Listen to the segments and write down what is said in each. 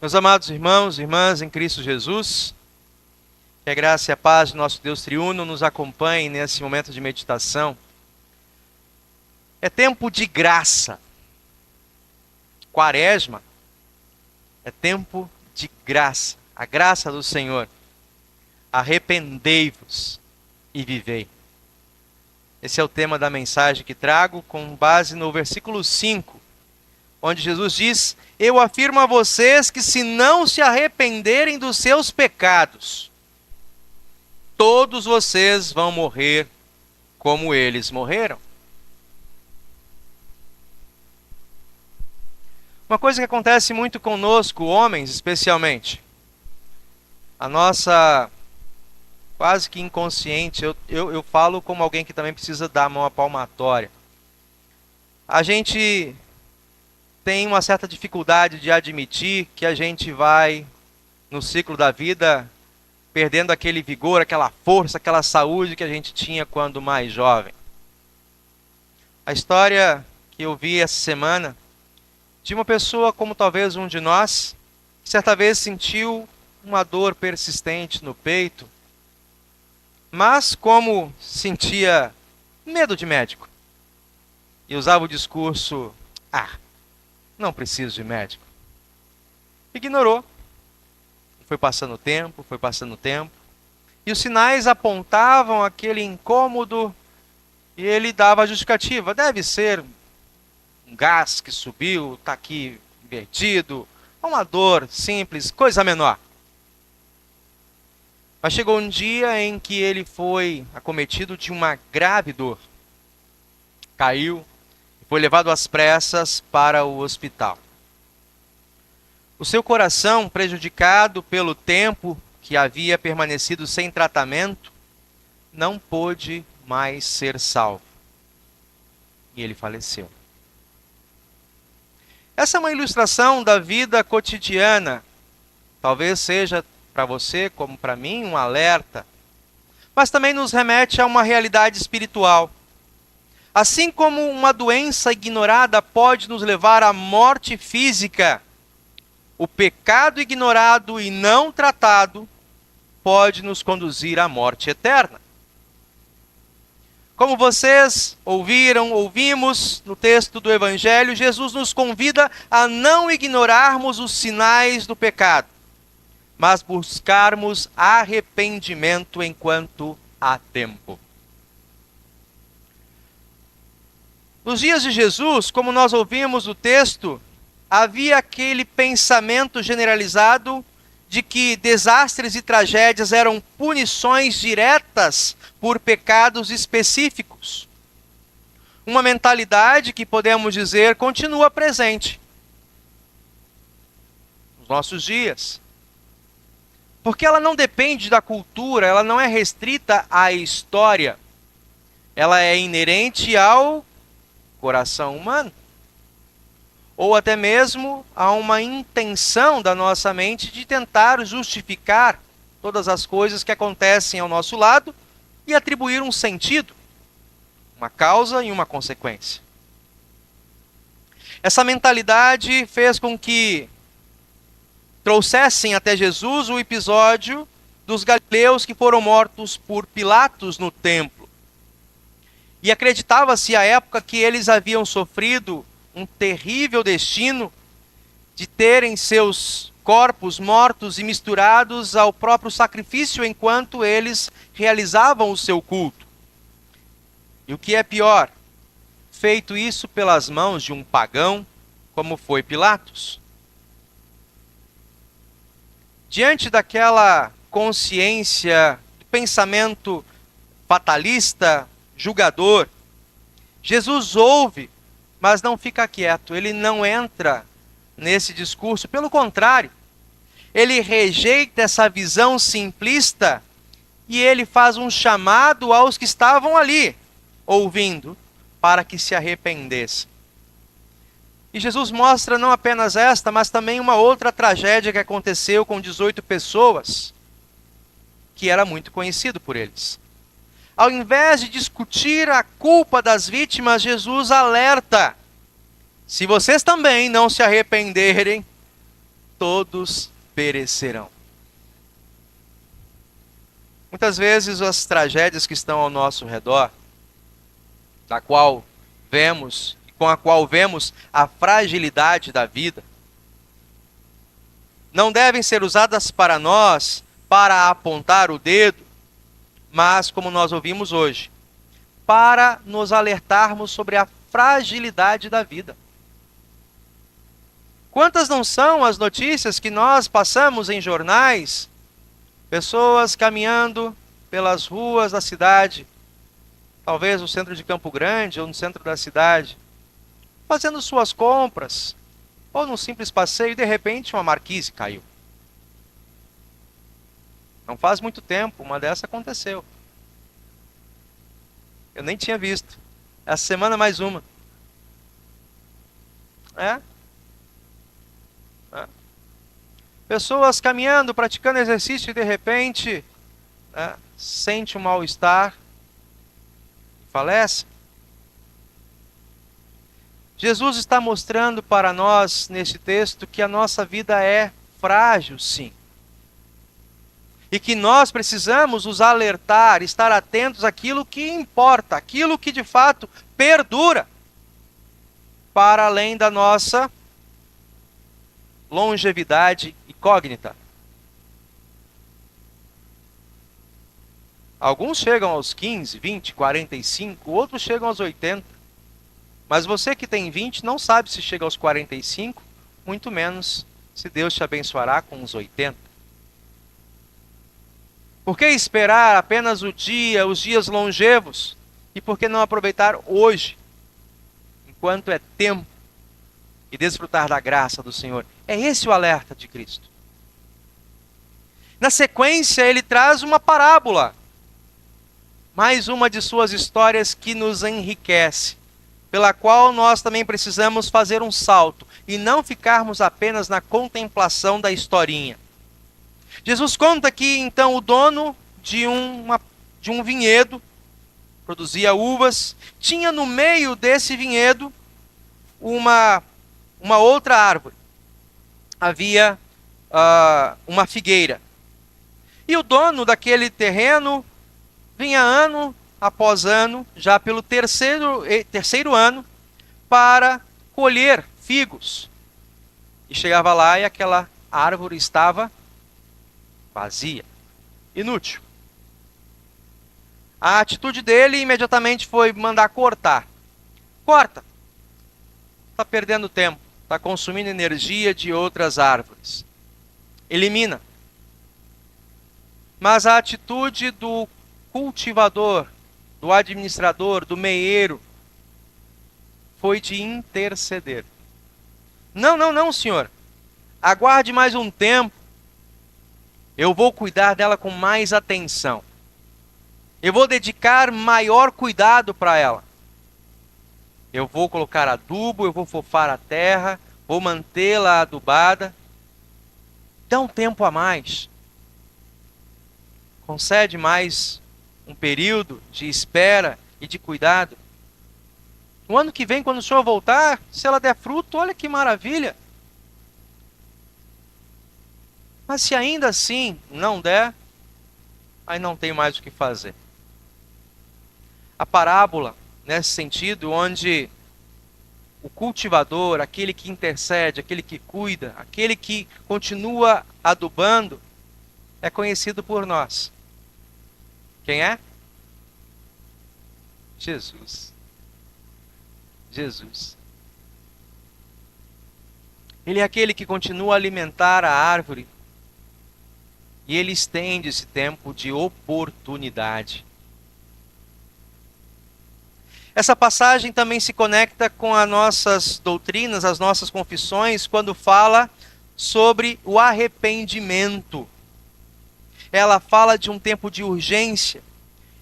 Meus amados irmãos e irmãs em Cristo Jesus, que a graça e a paz de nosso Deus triuno nos acompanhem nesse momento de meditação. É tempo de graça. Quaresma é tempo de graça. A graça do Senhor. Arrependei-vos e vivei. Esse é o tema da mensagem que trago com base no versículo 5, onde Jesus diz: eu afirmo a vocês que se não se arrependerem dos seus pecados, todos vocês vão morrer como eles morreram. Uma coisa que acontece muito conosco, homens especialmente, a nossa quase que inconsciente, eu falo como alguém que também precisa dar a mão à palmatória. A gente tem uma certa dificuldade de admitir que a gente vai, no ciclo da vida, perdendo aquele vigor, aquela força, aquela saúde que a gente tinha quando mais jovem. A história que eu vi essa semana de uma pessoa como talvez um de nós, que certa vez sentiu uma dor persistente no peito, mas como sentia medo de médico, e usava o discurso: não preciso de médico. Ignorou. Foi passando o tempo, e os sinais apontavam aquele incômodo, e ele dava a justificativa: deve ser um gás que subiu, está aqui invertido, uma dor simples, coisa menor. Mas chegou um dia em que ele foi acometido de uma grave dor. Caiu, foi levado às pressas para o hospital. O seu coração, prejudicado pelo tempo que havia permanecido sem tratamento, não pôde mais ser salvo. E ele faleceu. Essa é uma ilustração da vida cotidiana. Talvez seja para você, como para mim, um alerta. Mas também nos remete a uma realidade espiritual. Assim como uma doença ignorada pode nos levar à morte física, o pecado ignorado e não tratado pode nos conduzir à morte eterna. Como vocês ouvimos no texto do Evangelho, Jesus nos convida a não ignorarmos os sinais do pecado, mas buscarmos arrependimento enquanto há tempo. Nos dias de Jesus, como nós ouvimos no texto, havia aquele pensamento generalizado de que desastres e tragédias eram punições diretas por pecados específicos. Uma mentalidade que, podemos dizer, continua presente nos nossos dias. Porque ela não depende da cultura, ela não é restrita à história. Ela é inerente ao coração humano, ou até mesmo a uma intenção da nossa mente de tentar justificar todas as coisas que acontecem ao nosso lado e atribuir um sentido, uma causa e uma consequência. Essa mentalidade fez com que trouxessem até Jesus o episódio dos galileus que foram mortos por Pilatos no templo. E acreditava-se à época que eles haviam sofrido um terrível destino de terem seus corpos mortos e misturados ao próprio sacrifício enquanto eles realizavam o seu culto. E o que é pior, feito isso pelas mãos de um pagão, como foi Pilatos. Diante daquela consciência, pensamento fatalista, julgador, Jesus ouve, mas não fica quieto. Ele não entra nesse discurso. Pelo contrário, ele rejeita essa visão simplista e ele faz um chamado aos que estavam ali, ouvindo, para que se arrependessem. E Jesus mostra não apenas esta, mas também uma outra tragédia que aconteceu com 18 pessoas, que era muito conhecido por eles. Ao invés de discutir a culpa das vítimas, Jesus alerta: se vocês também não se arrependerem, todos perecerão. Muitas vezes as tragédias que estão ao nosso redor, da qual vemos, com a qual vemos a fragilidade da vida, não devem ser usadas para nós para apontar o dedo, mas, como nós ouvimos hoje, para nos alertarmos sobre a fragilidade da vida. Quantas não são as notícias que nós passamos em jornais? Pessoas caminhando pelas ruas da cidade, talvez no centro de Campo Grande ou no centro da cidade, fazendo suas compras, ou num simples passeio, e de repente uma marquise caiu. Não faz muito tempo, uma dessa aconteceu. Eu nem tinha visto. Essa semana mais uma. É? Pessoas caminhando, praticando exercício e de repente sente um mal-estar e falece. Jesus está mostrando para nós neste texto que a nossa vida é frágil, sim. E que nós precisamos nos alertar, estar atentos àquilo que importa, aquilo que de fato perdura, para além da nossa longevidade incógnita. Alguns chegam aos 15, 20, 45, outros chegam aos 80. Mas você que tem 20 não sabe se chega aos 45, muito menos se Deus te abençoará com os 80. Por que esperar apenas os dias longevos? E por que não aproveitar hoje, enquanto é tempo, e desfrutar da graça do Senhor? É esse o alerta de Cristo. Na sequência, ele traz uma parábola, mais uma de suas histórias que nos enriquece, pela qual nós também precisamos fazer um salto e não ficarmos apenas na contemplação da historinha. Jesus conta que então o dono de um vinhedo produzia uvas, tinha no meio desse vinhedo uma outra árvore. Havia uma figueira. E o dono daquele terreno vinha ano após ano, já pelo terceiro ano, para colher figos. E chegava lá e aquela árvore estava vazia, inútil. A atitude dele imediatamente foi mandar cortar. Corta! Está perdendo tempo, está consumindo energia de outras árvores. Elimina. Mas a atitude do cultivador, do administrador, do meieiro, foi de interceder. Não, senhor. Aguarde mais um tempo. Eu vou cuidar dela com mais atenção. Eu vou dedicar maior cuidado para ela. Eu vou colocar adubo, eu vou fofar a terra, vou mantê-la adubada. Dá um tempo a mais. Concede mais um período de espera e de cuidado. No ano que vem, quando o senhor voltar, se ela der fruto, olha que maravilha. Mas se ainda assim não der, aí não tem mais o que fazer. A parábola, nesse sentido, onde o cultivador, aquele que intercede, aquele que cuida, aquele que continua adubando, é conhecido por nós. Quem é? Jesus. Jesus. Ele é aquele que continua a alimentar a árvore e ele estende esse tempo de oportunidade. Essa passagem também se conecta com as nossas doutrinas, as nossas confissões, quando fala sobre o arrependimento. Ela fala de um tempo de urgência.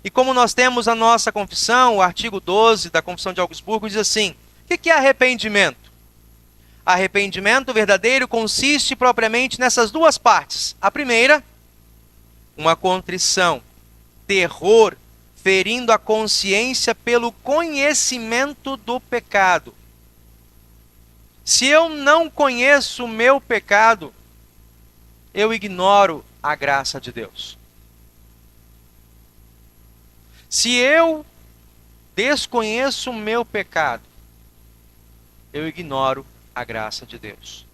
E como nós temos a nossa confissão, o artigo 12 da Confissão de Augsburgo diz assim: o que é arrependimento? Arrependimento verdadeiro consiste propriamente nessas duas partes. A primeira, uma contrição, terror, ferindo a consciência pelo conhecimento do pecado. Se eu não conheço o meu pecado, eu ignoro a graça de Deus. Se eu desconheço o meu pecado, eu ignoro a graça de Deus.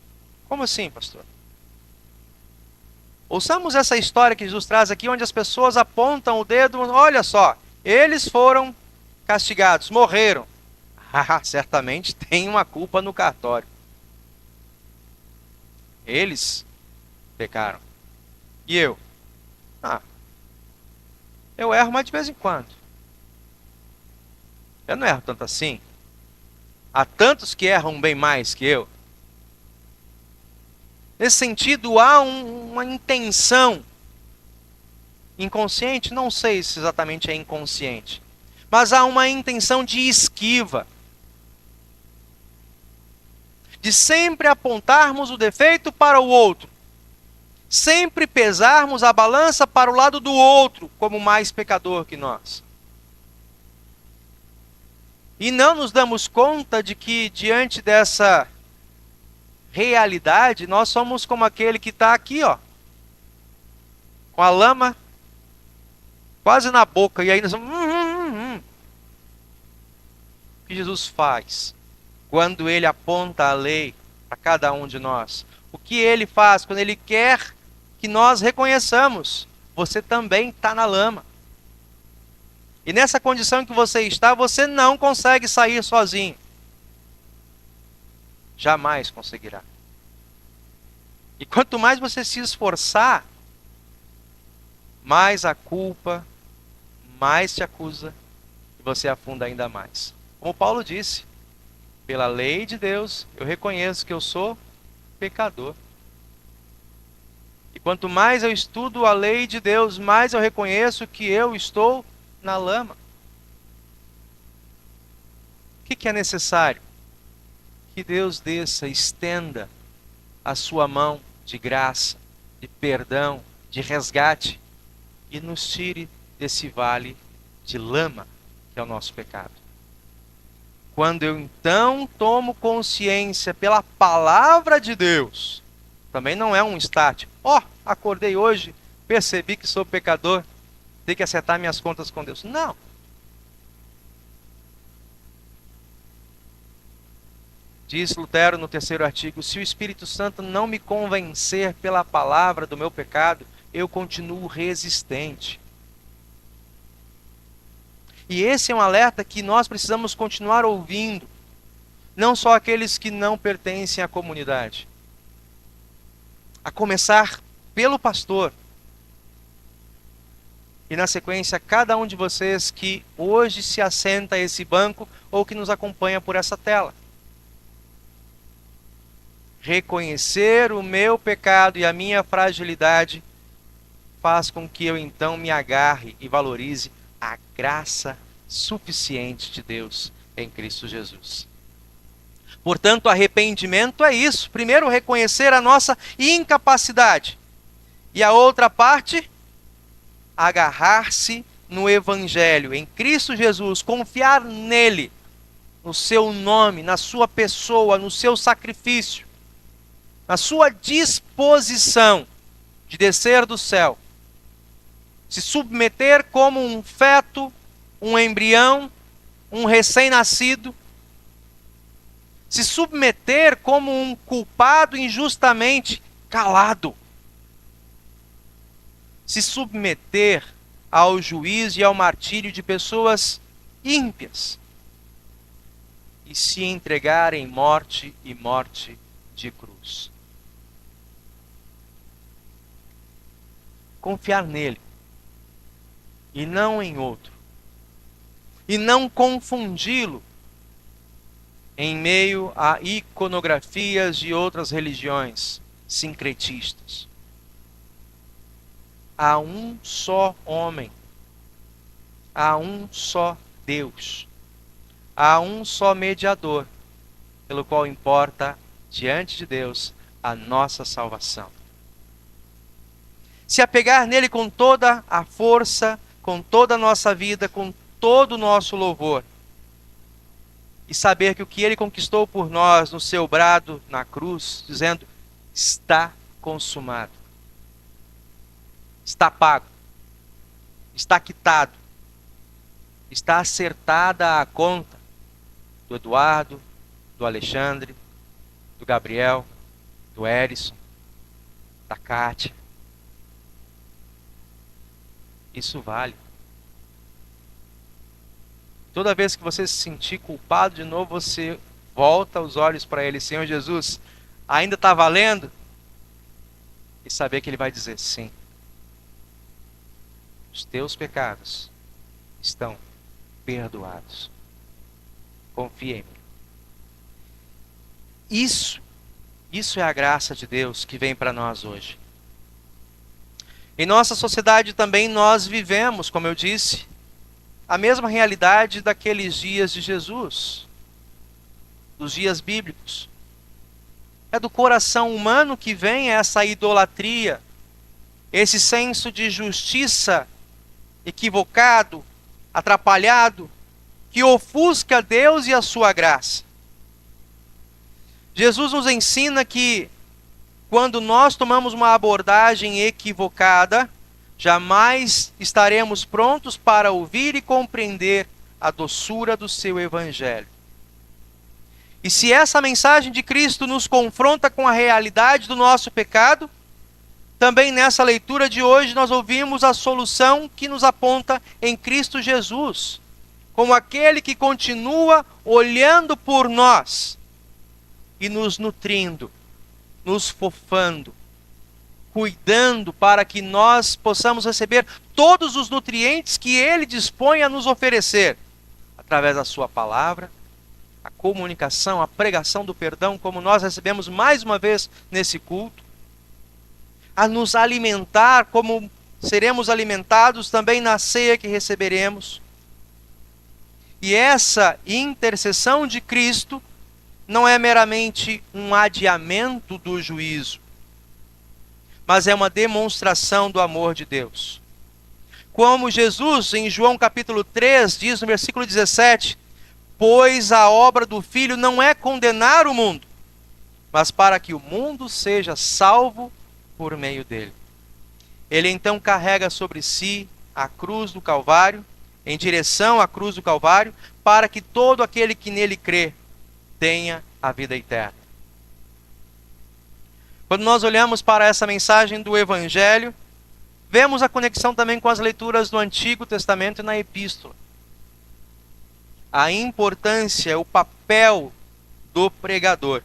Como assim, pastor? Ouçamos essa história que Jesus traz aqui, onde as pessoas apontam o dedo, olha só, eles foram castigados, morreram. Ah, certamente tem uma culpa no cartório. Eles pecaram. E eu? Ah, eu erro, mas de vez em quando. Eu não erro tanto assim. Há tantos que erram bem mais que eu. Nesse sentido, há uma intenção inconsciente, não sei se exatamente é inconsciente, mas há uma intenção de esquiva, de sempre apontarmos o defeito para o outro, sempre pesarmos a balança para o lado do outro como mais pecador que nós. E não nos damos conta de que, diante dessa realidade, nós somos como aquele que está aqui, ó, com a lama quase na boca, e aí nós vamos... O que Jesus faz quando ele aponta a lei para cada um de nós? O que ele faz quando ele quer que nós reconheçamos? Você também está na lama. E nessa condição em que você está, você não consegue sair sozinho. Jamais conseguirá. E quanto mais você se esforçar, mais a culpa, mais te acusa, e você afunda ainda mais. Como Paulo disse, pela lei de Deus, eu reconheço que eu sou pecador. E quanto mais eu estudo a lei de Deus, mais eu reconheço que eu estou na lama. O que é necessário? Que Deus desça, estenda a sua mão de graça, de perdão, de resgate e nos tire desse vale de lama que é o nosso pecado. Quando eu então tomo consciência pela palavra de Deus, também não é um estático. Acordei hoje, percebi que sou pecador, tenho que acertar minhas contas com Deus. Não. Diz Lutero no terceiro artigo, se o Espírito Santo não me convencer pela palavra do meu pecado, eu continuo resistente. E esse é um alerta que nós precisamos continuar ouvindo. Não só aqueles que não pertencem à comunidade. A começar pelo pastor. E na sequência, cada um de vocês que hoje se assenta a esse banco ou que nos acompanha por essa tela. Reconhecer o meu pecado e a minha fragilidade faz com que eu então me agarre e valorize a graça suficiente de Deus em Cristo Jesus. Portanto, arrependimento é isso. Primeiro, reconhecer a nossa incapacidade. E a outra parte, agarrar-se no Evangelho, em Cristo Jesus, confiar nele, no seu nome, na sua pessoa, no seu sacrifício, na sua disposição de descer do céu, se submeter como um feto, um embrião, um recém-nascido, se submeter como um culpado injustamente calado, se submeter ao juízo e ao martírio de pessoas ímpias e se entregar em morte e morte de cruz. Confiar nele e não em outro. E não confundi-lo em meio a iconografias de outras religiões sincretistas. Há um só homem, há um só Deus, há um só mediador, pelo qual importa, diante de Deus, a nossa salvação. Se apegar nele com toda a força, com toda a nossa vida, com todo o nosso louvor, e saber que o que ele conquistou por nós no seu brado na cruz, dizendo, está consumado. Está pago, está quitado, está acertada a conta do Eduardo, do Alexandre, do Gabriel, do Erison, da Kátia. Isso vale. Toda vez que você se sentir culpado de novo, você volta os olhos para Ele. Senhor Jesus, ainda está valendo? E saber que Ele vai dizer sim. Os teus pecados estão perdoados. Confia em mim. Isso é a graça de Deus que vem para nós hoje. Em nossa sociedade também nós vivemos, como eu disse, a mesma realidade daqueles dias de Jesus, dos dias bíblicos. É do coração humano que vem essa idolatria, esse senso de justiça equivocado, atrapalhado, que ofusca Deus e a sua graça. Jesus nos ensina que quando nós tomamos uma abordagem equivocada, jamais estaremos prontos para ouvir e compreender a doçura do seu evangelho. E se essa mensagem de Cristo nos confronta com a realidade do nosso pecado, também nessa leitura de hoje nós ouvimos a solução que nos aponta em Cristo Jesus, como aquele que continua olhando por nós e nos nutrindo, nos fofando, cuidando para que nós possamos receber todos os nutrientes que Ele dispõe a nos oferecer, através da sua palavra, a comunicação, a pregação do perdão, como nós recebemos mais uma vez nesse culto, a nos alimentar como seremos alimentados também na ceia que receberemos. E essa intercessão de Cristo não é meramente um adiamento do juízo, mas é uma demonstração do amor de Deus. Como Jesus, em João capítulo 3, diz no versículo 17, pois a obra do Filho não é condenar o mundo, mas para que o mundo seja salvo por meio dele. Ele então carrega sobre si a cruz do Calvário, em direção à cruz do Calvário, para que todo aquele que nele crê tenha a vida eterna. Quando nós olhamos para essa mensagem do Evangelho, vemos a conexão também com as leituras do Antigo Testamento e na Epístola. A importância, o papel do pregador.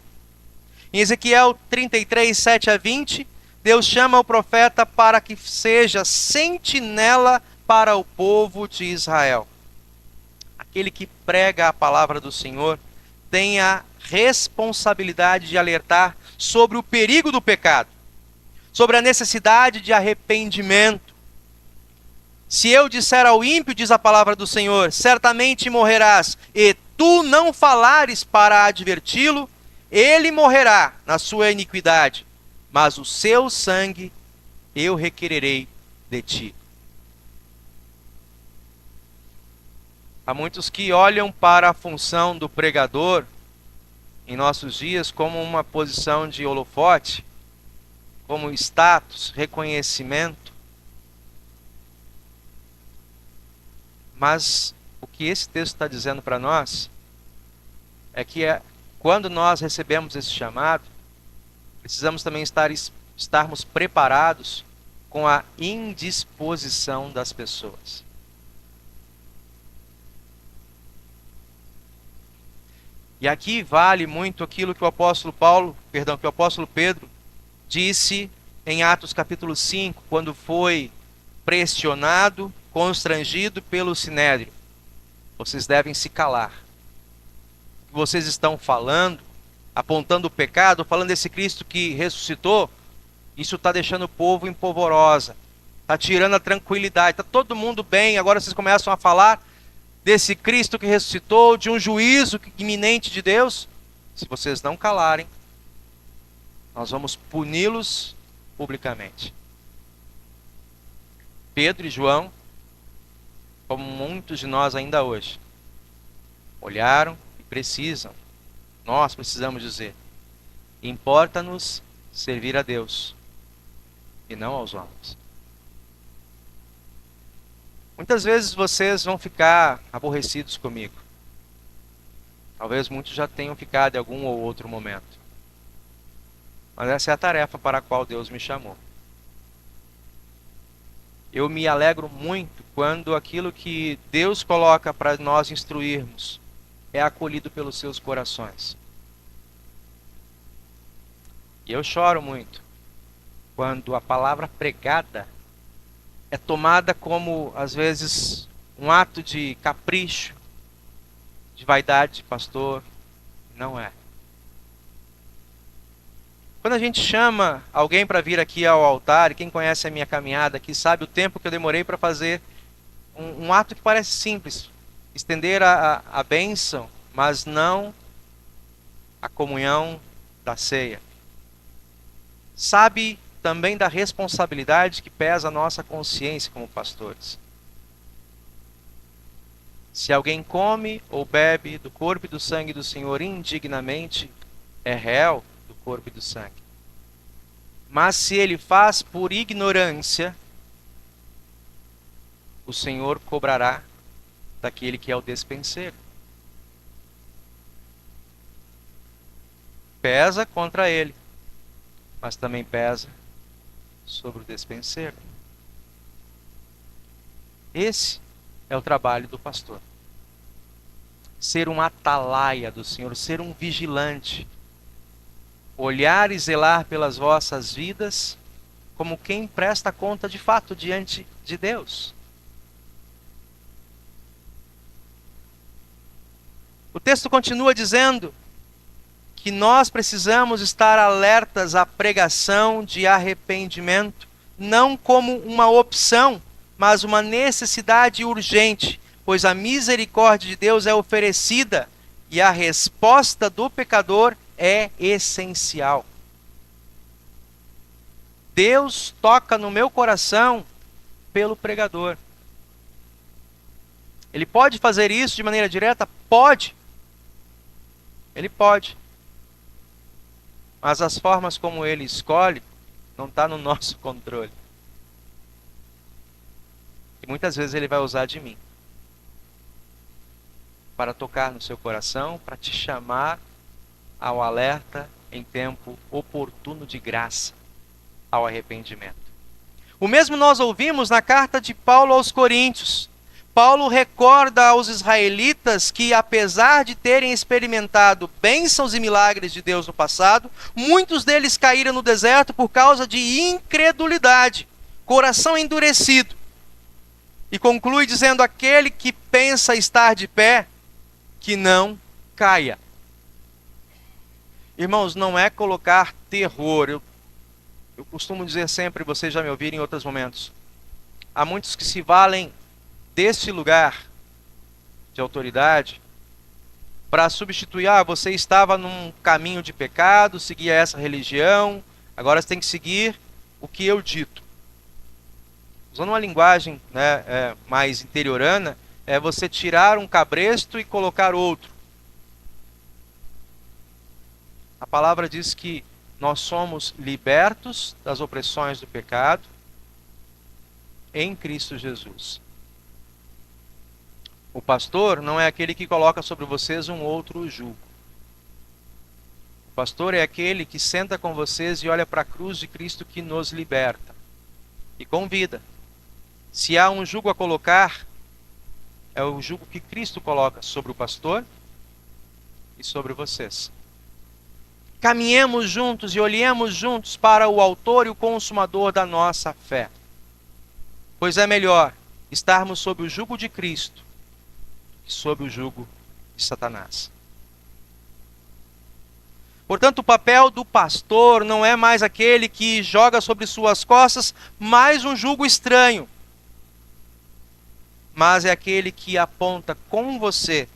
Em Ezequiel 33, 7 a 20, Deus chama o profeta para que seja sentinela para o povo de Israel. Aquele que prega a palavra do Senhor tem a responsabilidade de alertar sobre o perigo do pecado, sobre a necessidade de arrependimento. Se eu disser ao ímpio, diz a palavra do Senhor, certamente morrerás, e tu não falares para adverti-lo, ele morrerá na sua iniquidade, mas o seu sangue eu requererei de ti. Há muitos que olham para a função do pregador em nossos dias como uma posição de holofote, como status, reconhecimento. Mas o que esse texto está dizendo para nós é que quando nós recebemos esse chamado, precisamos também estarmos preparados com a indisposição das pessoas. E aqui vale muito aquilo que o apóstolo Pedro disse em Atos capítulo 5, quando foi pressionado, constrangido pelo Sinédrio. Vocês devem se calar. O que vocês estão falando, apontando o pecado, falando desse Cristo que ressuscitou, isso está deixando o povo em polvorosa, está tirando a tranquilidade, está todo mundo bem, agora vocês começam a falar desse Cristo que ressuscitou, de um juízo iminente de Deus. Se vocês não calarem, nós vamos puni-los publicamente. Pedro e João, como muitos de nós ainda hoje, olharam e nós precisamos dizer, importa-nos servir a Deus e não aos homens. Muitas vezes vocês vão ficar aborrecidos comigo. Talvez muitos já tenham ficado em algum ou outro momento. Mas essa é a tarefa para a qual Deus me chamou. Eu me alegro muito quando aquilo que Deus coloca para nós instruirmos é acolhido pelos seus corações. E eu choro muito quando a palavra pregada é tomada como, às vezes, um ato de capricho, de vaidade de pastor. Não é. Quando a gente chama alguém para vir aqui ao altar, e quem conhece a minha caminhada aqui sabe o tempo que eu demorei para fazer um ato que parece simples, estender a bênção, mas não a comunhão da ceia. Sabe também da responsabilidade que pesa a nossa consciência como pastores. Se alguém come ou bebe do corpo e do sangue do Senhor indignamente, é réu do corpo e do sangue. Mas se ele faz por ignorância, o Senhor cobrará daquele que é o despenseiro. Pesa contra ele, mas também pesa sobre o despenseiro. Esse é o trabalho do pastor. Ser um atalaia do Senhor, ser um vigilante. Olhar e zelar pelas vossas vidas como quem presta conta de fato diante de Deus. O texto continua dizendo que nós precisamos estar alertas à pregação de arrependimento, não como uma opção, mas uma necessidade urgente, pois a misericórdia de Deus é oferecida e a resposta do pecador é essencial. Deus toca no meu coração pelo pregador. Ele pode fazer isso de maneira direta? Pode. Ele pode. Mas as formas como ele escolhe não está no nosso controle. E muitas vezes ele vai usar de mim para tocar no seu coração, para te chamar ao alerta em tempo oportuno de graça, ao arrependimento. O mesmo nós ouvimos na carta de Paulo aos Coríntios. Paulo recorda aos israelitas que, apesar de terem experimentado bênçãos e milagres de Deus no passado, muitos deles caíram no deserto por causa de incredulidade, coração endurecido. E conclui dizendo: aquele que pensa estar de pé, que não caia. Irmãos, não é colocar terror. Eu costumo dizer sempre, vocês já me ouviram em outros momentos, há muitos que se valem desse lugar de autoridade para substituir: você estava num caminho de pecado, seguia essa religião, agora você tem que seguir o que eu dito. Usando uma linguagem, mais interiorana, é você tirar um cabresto e colocar outro. A palavra diz que nós somos libertos das opressões do pecado em Cristo Jesus. O pastor não é aquele que coloca sobre vocês um outro jugo. O pastor é aquele que senta com vocês e olha para a cruz de Cristo que nos liberta e convida. Se há um jugo a colocar, é o jugo que Cristo coloca sobre o pastor e sobre vocês. Caminhemos juntos e olhemos juntos para o autor e o consumador da nossa fé. Pois é melhor estarmos sob o jugo de Cristo que sob o jugo de Satanás. Portanto, o papel do pastor não é mais aquele que joga sobre suas costas mais um jugo estranho, mas é aquele que aponta com você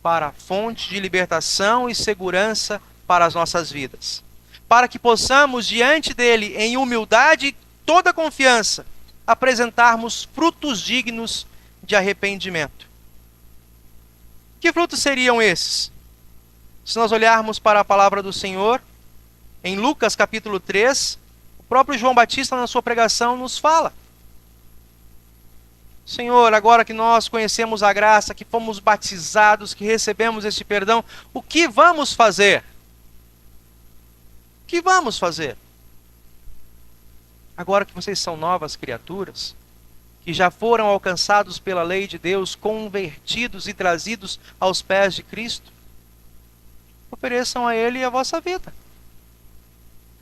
para a fonte de libertação e segurança para as nossas vidas, para que possamos diante dele, em humildade e toda confiança, apresentarmos frutos dignos de arrependimento. Que frutos seriam esses? Se nós olharmos para a palavra do Senhor, em Lucas capítulo 3, o próprio João Batista na sua pregação nos fala. Senhor, agora que nós conhecemos a graça, que fomos batizados, que recebemos este perdão, o que vamos fazer? O que vamos fazer? Agora que vocês são novas criaturas, que já foram alcançados pela lei de Deus, convertidos e trazidos aos pés de Cristo, ofereçam a Ele a vossa vida.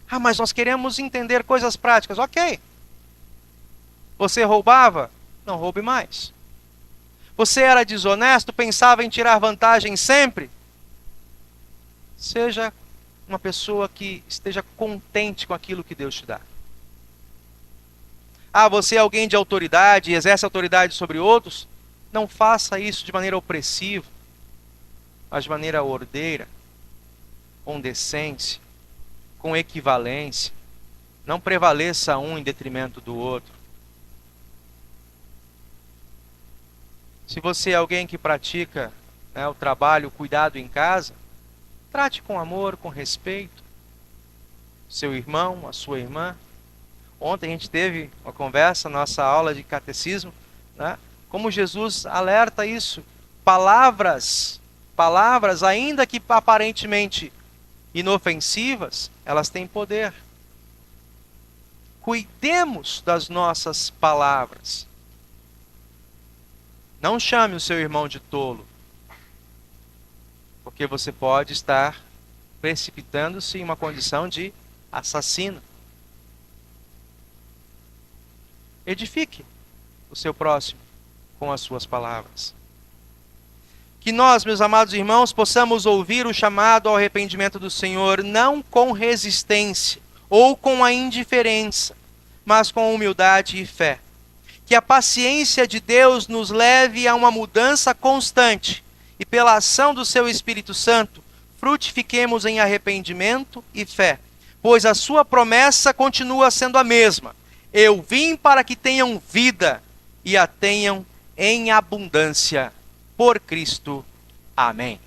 Ah, mas nós queremos entender coisas práticas. Ok. Você roubava? Não roube mais. Você era desonesto? Pensava em tirar vantagem sempre? Seja uma pessoa que esteja contente com aquilo que Deus te dá. Ah, você é alguém de autoridade e exerce autoridade sobre outros? Não faça isso de maneira opressiva, mas de maneira ordeira, com decência, com equivalência. Não prevaleça um em detrimento do outro. Se você é alguém que pratica, o trabalho, o cuidado em casa, trate com amor, com respeito seu irmão, a sua irmã. Ontem a gente teve uma conversa, nossa aula de catecismo, como Jesus alerta isso. Palavras, ainda que aparentemente inofensivas, elas têm poder. Cuidemos das nossas palavras. Não chame o seu irmão de tolo, porque você pode estar precipitando-se em uma condição de assassino. Edifique o seu próximo com as suas palavras. Que nós, meus amados irmãos, possamos ouvir o chamado ao arrependimento do Senhor, não com resistência ou com a indiferença, mas com humildade e fé. Que a paciência de Deus nos leve a uma mudança constante e, pela ação do seu Espírito Santo, frutifiquemos em arrependimento e fé, pois a sua promessa continua sendo a mesma. Eu vim para que tenham vida e a tenham em abundância. Por Cristo. Amém.